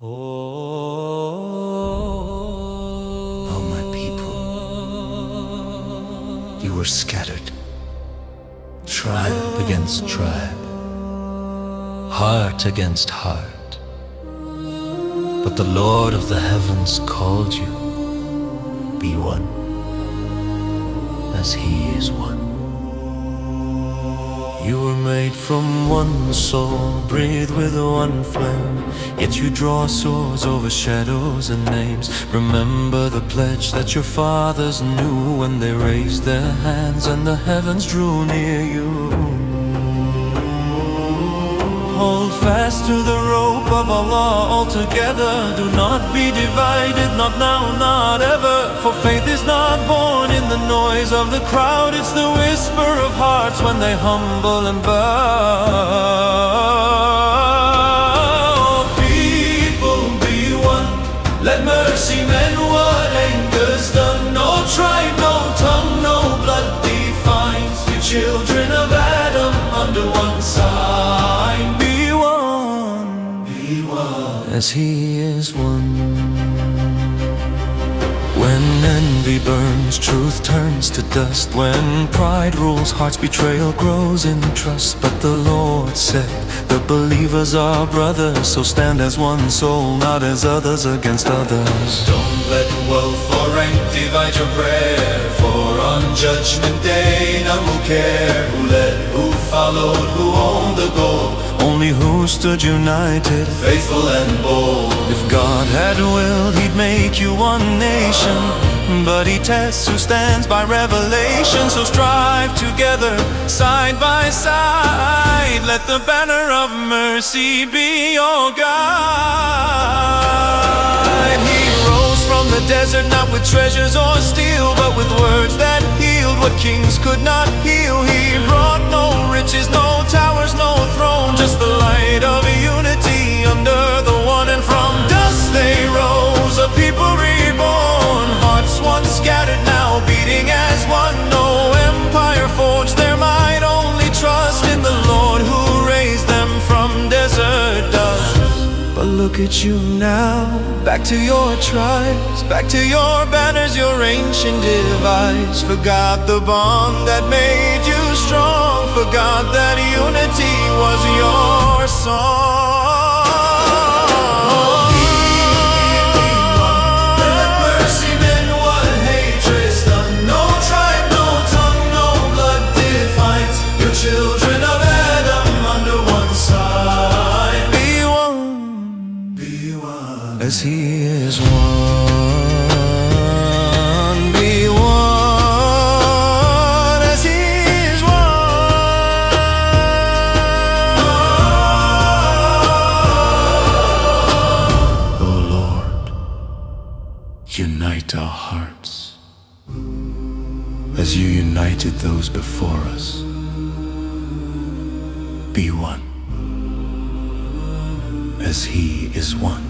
Oh, my people, you were scattered, tribe against tribe, heart against heart. But the Lord of the heavens called you, be one, as He is one. You were made from one soul, breathe with one flame. Yet you draw swords over shadows and names. Remember the pledge that your fathers knew when they raised their hands and the heavens drew near you. Hold fast to the rope of Allah altogether. Do not be divided, not now, not ever. For faith is not born in the noise of the crowd. It's the whisper of hearts when they humble and bow. People, be one. Let mercy mend what anger's done. No tribe, no tongue, no blood defines you, children of Adam under one sign. Be one, as He is one. When envy burns, truth turns to dust. When pride rules hearts, betrayal grows in trust. But the Lord said, the believers are brothers. So stand as one soul, not as others against others. Don't let wealth or rank divide your prayer. For on Judgment Day none will care who led, who followed, who owned the gold. Only who stood united, faithful and bold. If God had willed, He'd make you one nation, but He tests who stands by revelation. So strive together, side by side. Let the banner of mercy be your guide. He rose from the desert, not with treasures or steel, but with words that healed what kings could not heal. He brought no riches, no towers, no throne, just the light of unity under the one. And from dust they rose, a people reborn. Hearts once scattered, now beating as one. No empire forged their might, only trust in the Lord who raised them from desert dust. But look at you now, back to your tribes, back to your banners, your ancient device. Forgot the bond that made you strong, forgot that unity was your song. Let mercy mend what hatred's done. No tribe, no tongue, no blood defines your children of Adam under one side. Be one, as He is one. Be one, as He is one. Oh Lord, unite our hearts as You united those before us. Be one, as He is one.